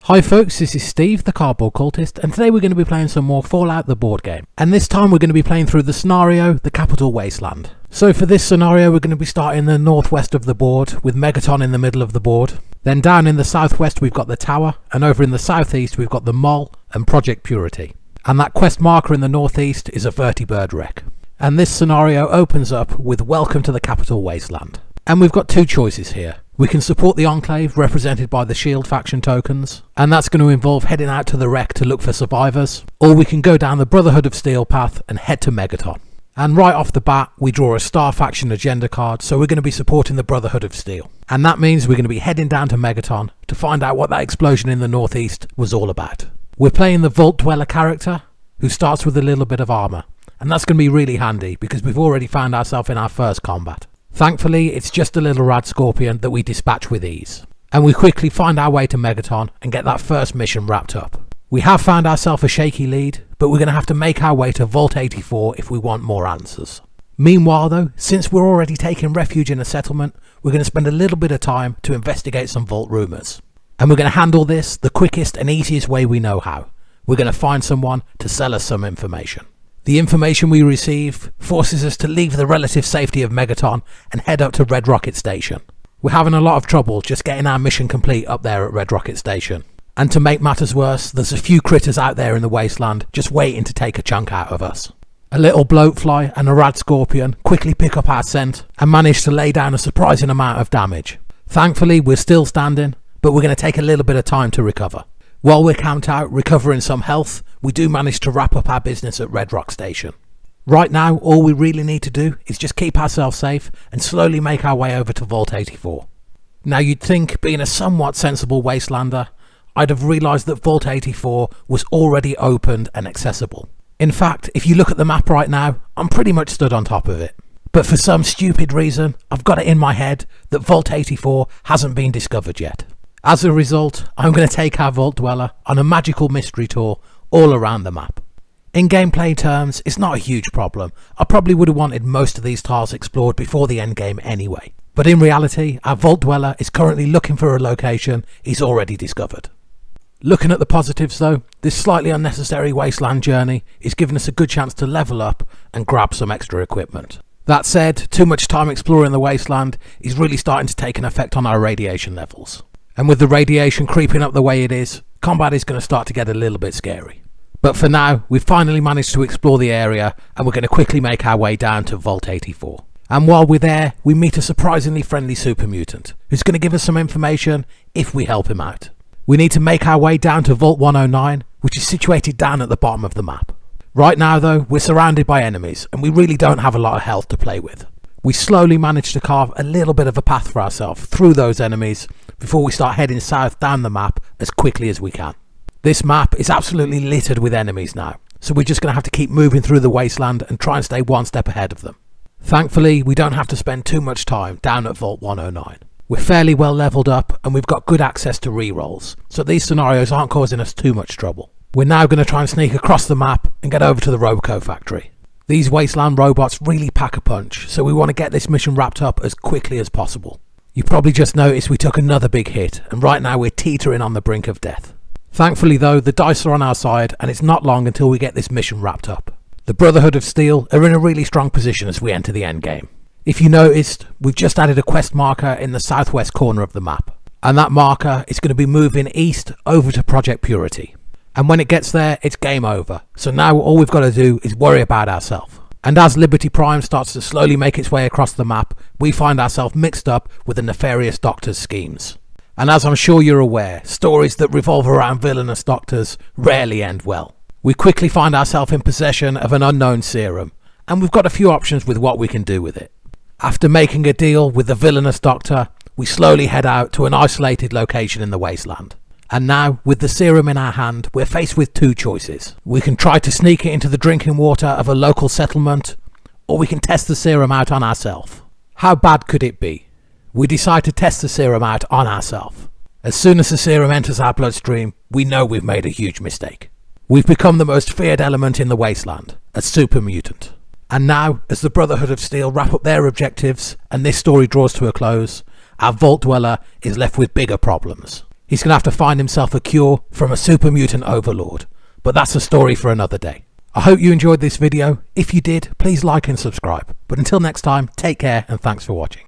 Hi folks, this is Steve, the Cardboard Cultist, and today we're going to be playing some more Fallout the board game. And this time we're going to be playing through the scenario, the Capital Wasteland. So for this scenario we're going to be starting in the northwest of the board, with Megaton in the middle of the board. Then down in the southwest we've got the Tower, and over in the southeast we've got the Mole and Project Purity. And that quest marker in the northeast is a vertibird wreck. And this scenario opens up with Welcome to the Capital Wasteland. And we've got two choices here. We can support the Enclave, represented by the Shield faction tokens, and that's going to involve heading out to the wreck to look for survivors, or we can go down the Brotherhood of Steel path and head to Megaton. And right off the bat, we draw a Star faction agenda card, so we're going to be supporting the Brotherhood of Steel. And that means we're going to be heading down to Megaton to find out what that explosion in the northeast was all about. We're playing the Vault Dweller character, who starts with a little bit of armour, and that's going to be really handy because we've already found ourselves in our first combat. Thankfully, it's just a little rad scorpion that we dispatch with ease. And we quickly find our way to Megaton and get that first mission wrapped up. We have found ourselves a shaky lead, but we're going to have to make our way to Vault 84 if we want more answers. Meanwhile though, since we're already taking refuge in a settlement, we're going to spend a little bit of time to investigate some vault rumours. And we're going to handle this the quickest and easiest way we know how. We're going to find someone to sell us some information. The information we receive forces us to leave the relative safety of Megaton and head up to Red Rocket Station. We're having a lot of trouble just getting our mission complete up there at Red Rocket Station. And to make matters worse, there's a few critters out there in the wasteland just waiting to take a chunk out of us. A little bloatfly and a rad scorpion quickly pick up our scent and manage to lay down a surprising amount of damage. Thankfully, we're still standing, but we're going to take a little bit of time to recover. While we're camped out recovering some health, we do manage to wrap up our business at Red Rock Station. Right now, all we really need to do is just keep ourselves safe and slowly make our way over to Vault 84. Now you'd think, being a somewhat sensible wastelander, I'd have realised that Vault 84 was already opened and accessible. In fact, if you look at the map right now, I'm pretty much stood on top of it. But for some stupid reason, I've got it in my head that Vault 84 hasn't been discovered yet. As a result, I'm going to take our Vault Dweller on a magical mystery tour all around the map. In gameplay terms, it's not a huge problem. I probably would have wanted most of these tiles explored before the endgame anyway. But in reality, our Vault Dweller is currently looking for a location he's already discovered. Looking at the positives though, this slightly unnecessary wasteland journey is giving us a good chance to level up and grab some extra equipment. That said, too much time exploring the wasteland is really starting to take an effect on our radiation levels. And with the radiation creeping up the way it is, combat is going to start to get a little bit scary. But for now, we've finally managed to explore the area and we're going to quickly make our way down to Vault 84. And while we're there, we meet a surprisingly friendly super mutant who's going to give us some information if we help him out. We need to make our way down to Vault 109, which is situated down at the bottom of the map. Right now though, we're surrounded by enemies and we really don't have a lot of health to play with. We slowly manage to carve a little bit of a path for ourselves through those enemies before we start heading south down the map as quickly as we can. This map is absolutely littered with enemies now, so we're just going to have to keep moving through the wasteland and try and stay one step ahead of them. Thankfully, we don't have to spend too much time down at Vault 109. We're fairly well leveled up and we've got good access to rerolls, so these scenarios aren't causing us too much trouble. We're now going to try and sneak across the map and get over to the Roboco factory. These wasteland robots really pack a punch, so we want to get this mission wrapped up as quickly as possible. You probably just noticed we took another big hit, and right now we're teetering on the brink of death. Thankfully though, the dice are on our side, and it's not long until we get this mission wrapped up. The Brotherhood of Steel are in a really strong position as we enter the endgame. If you noticed, we've just added a quest marker in the southwest corner of the map, and that marker is going to be moving east over to Project Purity. And when it gets there, it's game over. So now all we've got to do is worry about ourselves. And as Liberty Prime starts to slowly make its way across the map, we find ourselves mixed up with the nefarious doctor's schemes. And as I'm sure you're aware, stories that revolve around villainous doctors rarely end well. We quickly find ourselves in possession of an unknown serum, and we've got a few options with what we can do with it. After making a deal with the villainous doctor, we slowly head out to an isolated location in the wasteland. And now, with the serum in our hand, we're faced with two choices. We can try to sneak it into the drinking water of a local settlement, or we can test the serum out on ourselves. How bad could it be? We decide to test the serum out on ourselves. As soon as the serum enters our bloodstream, we know we've made a huge mistake. We've become the most feared element in the wasteland, a super mutant. And now, as the Brotherhood of Steel wrap up their objectives, and this story draws to a close, our Vault Dweller is left with bigger problems. He's going to have to find himself a cure from a super mutant overlord. But that's a story for another day. I hope you enjoyed this video. If you did, please like and subscribe. But until next time, take care and thanks for watching.